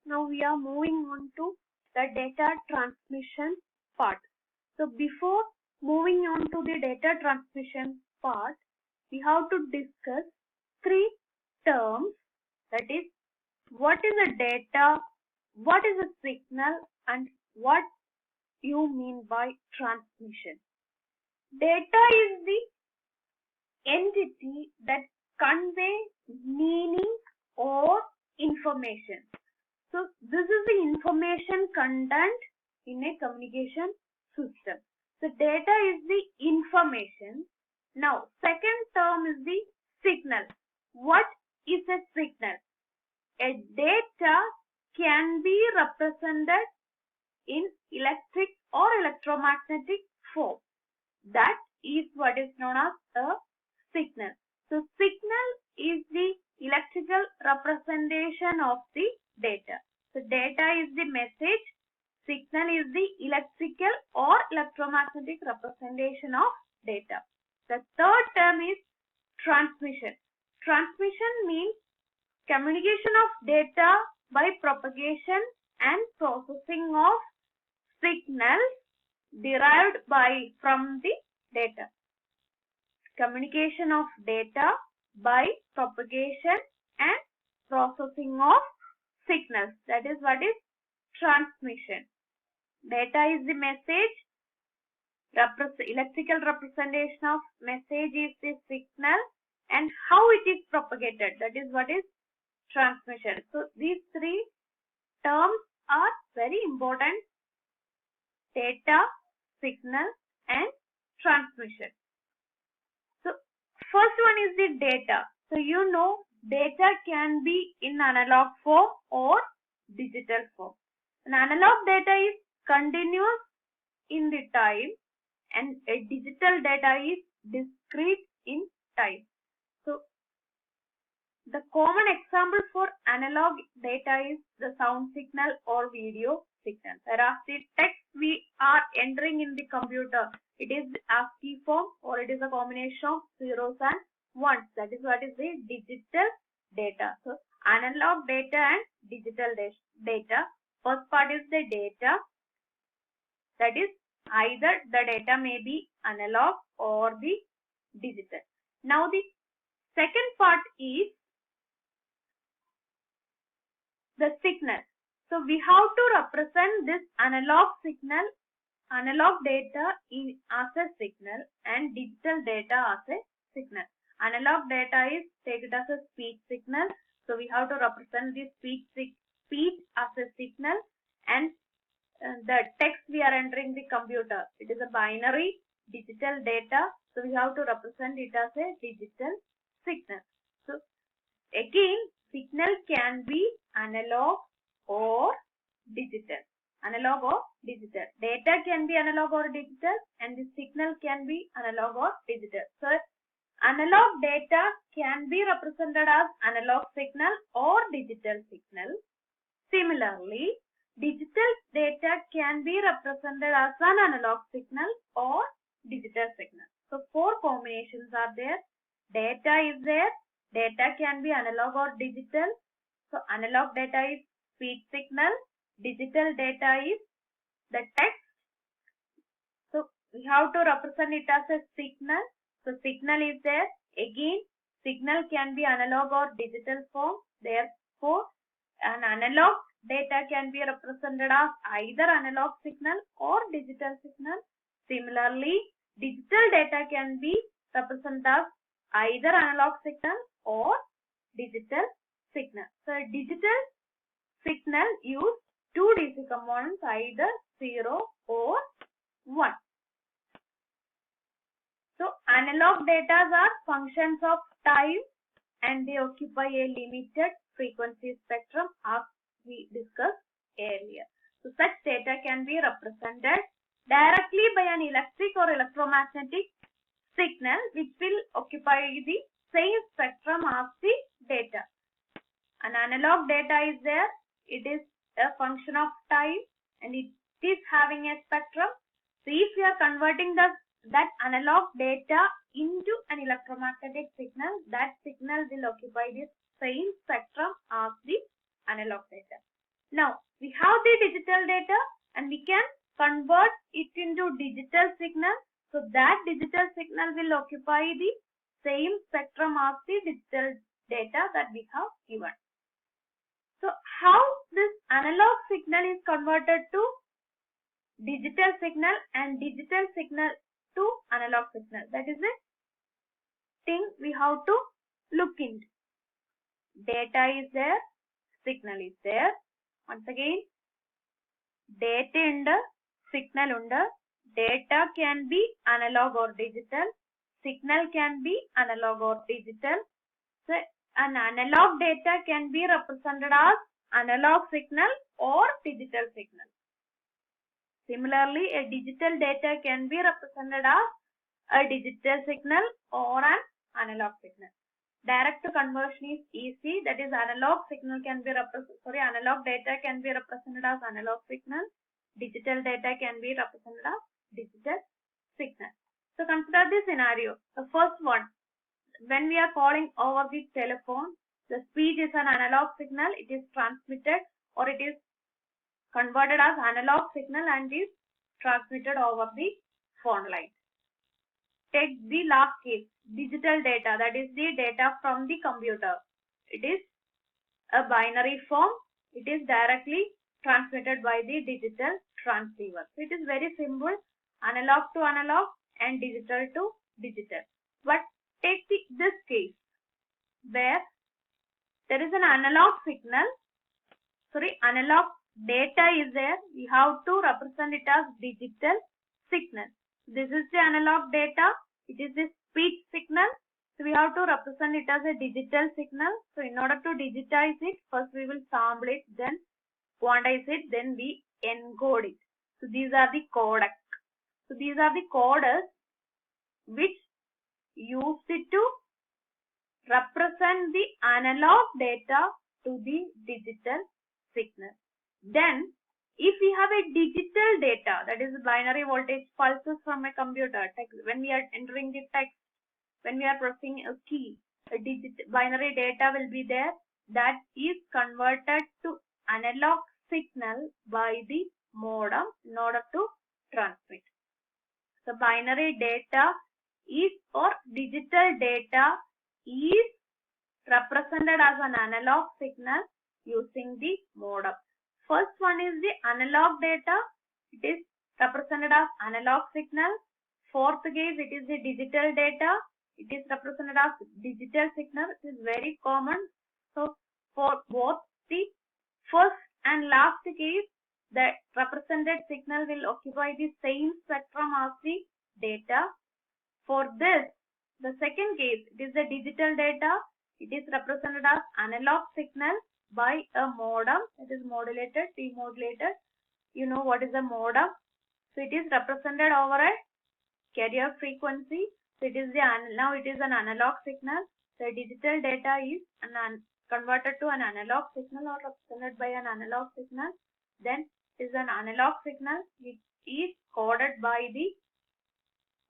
Now we are moving on to the data transmission part. So before moving on to the data transmission part, we have to discuss three terms, that is, what is a data, what is a signal, and what you mean by transmission. Data is the entity that conveys meaning or information. So this is the information content in a communication system. So data is the information. Now second term is the signal. What is a signal? A data can be represented in electric or electromagnetic form. That is what is known as a signal. So signal is the electrical representation of the data. So data is the message, signal is the electrical or electromagnetic representation of data. The third term is transmission. Transmission means communication of data by propagation and processing of signals derived from the data. Communication of data by propagation and processing of signals. That is what is transmission. Data is the message. Electrical representation of message is the signal, and how it is propagated, that is what is transmission. So these three terms are very important: data, signal, and transmission. So first one is the data. So you know data can be in analog form or digital form. An analog data is continuous in the time, and a digital data is discrete in time. So the common example for analog data is the sound signal or video signal. Whereas the text we are entering in the computer, it is ASCII form or it is a combination of zeros and ones. That is what is the digital data. So analog data and digital data. First part is the data. That is either the data may be analog or the digital. Now the second part is the signal. So we have to represent this analog signal, analog data as a signal and digital data as a signal. Analog data is taken as a speech signal. So we have to represent this speech as a signal, and the text we are entering the computer, it is a binary digital data. So we have to represent it as a digital signal. So again, signal can be analog or digital. Analog or digital. Data can be analog or digital, and the signal can be analog or digital. So analog data can be represented as analog signal or digital signal. Similarly, digital data can be represented as an analog signal or digital signal. So four combinations are there. Data is there. Data can be analog or digital. So analog data is speech signal. Digital data is the text. So we have to represent it as a signal. So signal is there. Again, signal can be analog or digital form. Therefore, an analog data can be represented as either analog signal or digital signal. Similarly, digital data can be represented as either analog signal or digital signal. So digital signal use two DC components, either 0 or 1. So analog data are functions of time, and they occupy a limited frequency spectrum as we discussed earlier. So such data can be represented directly by an electric or electromagnetic signal which will occupy the same spectrum as the data. An analog data is there. It is a function of time and it is having a spectrum. So if we are converting that analog data into an electromagnetic signal, that signal will occupy the same spectrum as the analog data. Now we have the digital data and we can convert it into digital signal. So that digital signal will occupy the same spectrum as the digital data that we have given. So how this analog signal is converted to digital signal and digital signal to analog signal? That is the thing we have to look into. Data is there, signal is there. Once again, data and signal under. Data can be analog or digital. Signal can be analog or digital. So an analog data can be represented as analog signal or digital signal. Similarly, a digital data can be represented as a digital signal or an analog signal. Direct conversion is easy. That is, analog signal can be analog data can be represented as analog signal. Digital data can be represented as digital signal. So consider this scenario. The first one, when we are calling over the telephone, the speech is an analog signal. It is transmitted or it is converted as analog signal and is transmitted over the phone line. Take the last case, digital data, that is the data from the computer. It is a binary form. It is directly transmitted by the digital transceiver. So it is very simple, analog to analog and digital to digital. But take this case where there is an analog signal, analog data is there. We have to represent it as digital signal. This is the analog data. It is the speech signal. So we have to represent it as a digital signal. So in order to digitize it, first we will sample it, then quantize it, then we encode it. So these are the codecs. So these are the coders which used it to represent the analog data to the digital signal. Then if we have a digital data, that is binary voltage pulses from a computer, when we are entering the text, when we are pressing a key, a binary data will be there, that is converted to analog signal by the modem in order to transmit. So binary data is or digital data is represented as an analog signal using the modem. First one is the analog data. It is represented as analog signal. Fourth case, it is the digital data. It is represented as digital signal. It is very common. So for both the first and last case, the represented signal will occupy the same spectrum as the data. For this, the second case, it is the digital data. It is represented as analog signal by a modem. It is modulated, demodulated. You know what is a modem. So it is represented over a carrier frequency. So it is now it is an analog signal. The digital data is converted to an analog signal or represented by an analog signal. Then it is an analog signal which is coded by the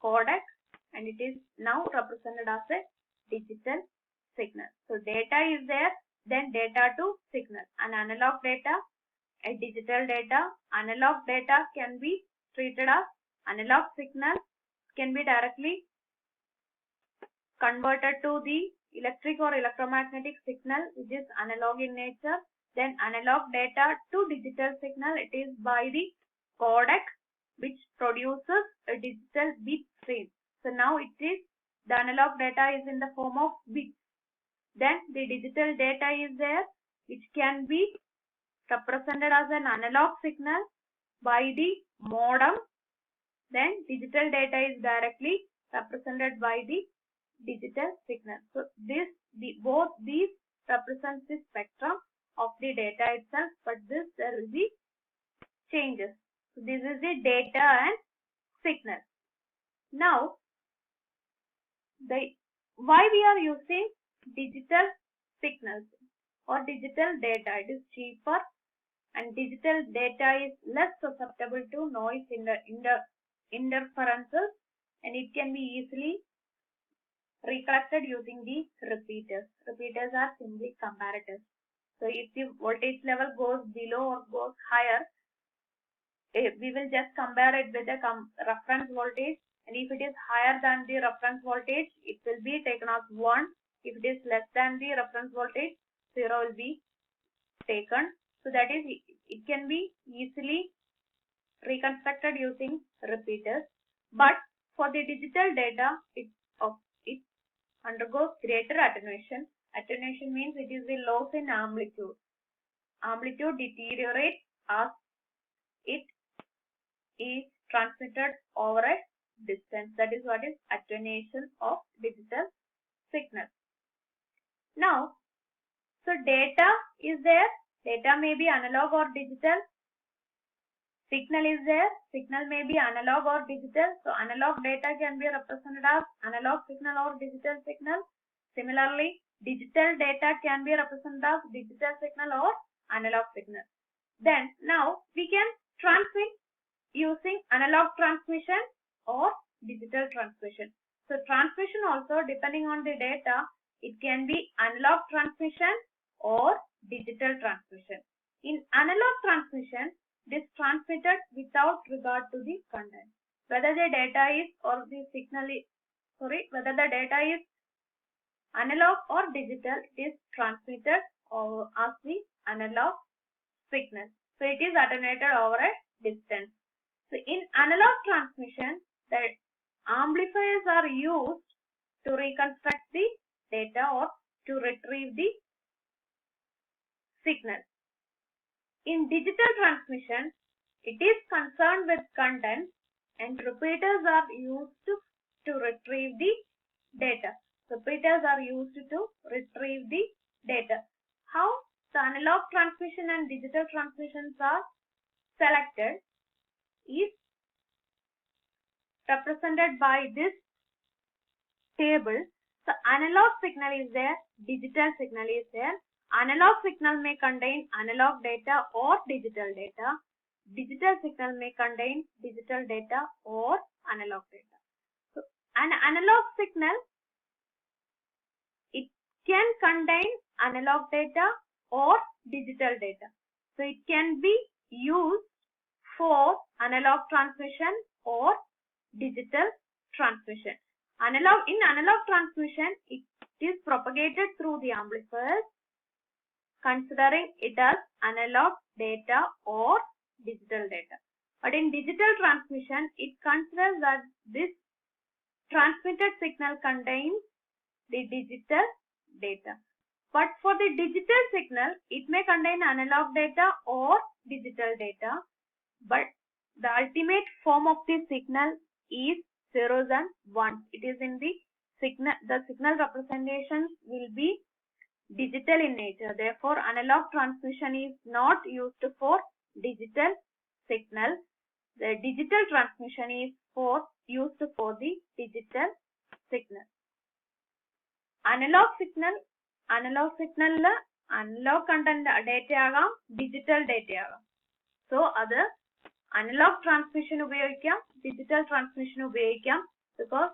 codec and it is now represented as a digital signal. So data is there, then data to signal, an analog data, a digital data. Analog data can be treated as analog signal, can be directly converted to the electric or electromagnetic signal which is analog in nature. Then analog data to digital signal, it is by the codec which produces a digital bit stream. So now it is the analog data is in the form of bits. Then the digital data is there which can be represented as an analog signal by the modem. Then digital data is directly represented by the digital signal. So both these represent the spectrum of the data itself, but there will be changes. So this is the data and signal. Now why we are using digital signals or digital data? It is cheaper and digital data is less susceptible to noise interferences and it can be easily recollected using the repeaters. Repeaters are simply comparators. So if the voltage level goes below or goes higher, we will just compare it with the reference voltage, and if it is higher than the reference voltage, it will be taken as 1. If it is less than the reference voltage, 0 will be taken. So that is, it can be easily reconstructed using repeaters. But for the digital data, it undergoes greater attenuation. Attenuation means it is the loss in amplitude. Amplitude deteriorates as it is transmitted over a distance. That is what is attenuation of digital signal. Now, so data is there. Data may be analog or digital. Signal is there. Signal may be analog or digital. So analog data can be represented as analog signal or digital signal. Similarly, digital data can be represented as digital signal or analog signal. Then now we can transmit using analog transmission or digital transmission. So transmission also, depending on the data, it can be analog transmission or digital transmission. In analog transmission, it is transmitted without regard to the content. Whether the data is or the signal is, whether the data is analog or digital, it is transmitted as the analog signal. So it is attenuated over a distance. So in analog transmission, the amplifiers are used to reconstruct the data or to retrieve the signal. In digital transmission, it is concerned with content and repeaters are used to retrieve the data. Repeaters are used to retrieve the data. How the analog transmission and digital transmissions are selected is represented by this table. So analog signal is there, digital signal is there. Analog signal may contain analog data or digital data. Digital signal may contain digital data or analog data. So an analog signal, it can contain analog data or digital data. So it can be used for analog transmission or digital transmission. In analog transmission, it is propagated through the amplifiers, considering it as analog data or digital data. But in digital transmission, it considers that this transmitted signal contains the digital data. But for the digital signal, it may contain analog data or digital data, but the ultimate form of the signal is zeros and ones. It is in the signal representations will be digital in nature. Therefore, analog transmission is not used for digital signal. The digital transmission is used for the digital signal. Analog signal analog content data agam, digital data agam. So other analog transmission ubhayikam, digital transmission ubhayikam, because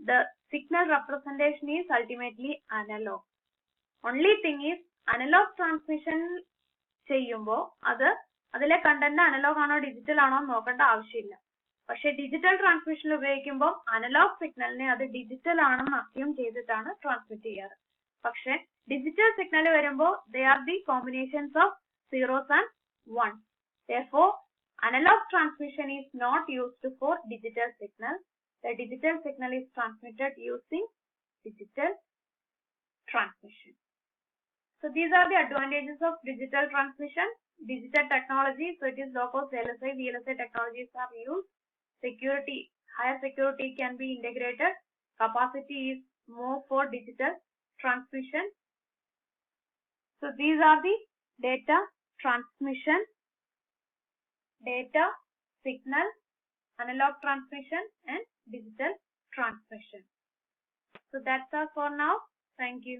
the signal representation is ultimately analog. Only thing is analog transmission ചെയ്യുമ്പോ അതിലെ content analogue ആണോ digital ആണോ നോക്കേണ്ട ആവശ്യമില്ല. പക്ഷെ digital transmission ഉപയോഗിക്കുമ്പോൾ analogue സിഗ്നലിനെ അത് ഡിജിറ്റൽ ആണെന്ന് അസ്യൂം ചെയ്തിട്ടാണ് ട്രാൻസ്മിറ്റ് ചെയ്യാറ്. പക്ഷെ ഡിജിറ്റൽ സിഗ്നൽ വരുമ്പോൾ they are the combinations of zeros and ones. Therefore, analog transmission is not used for digital signal. The digital signal is transmitted using digital transmission. So these are the advantages of digital transmission. Digital technology, so it is low cost LSI, VLSI technologies are used. Security, higher security can be integrated. Capacity is more for digital transmission. So these are the data transmission, data signal, analog transmission and digital transmission. So that's all for now. Thank you.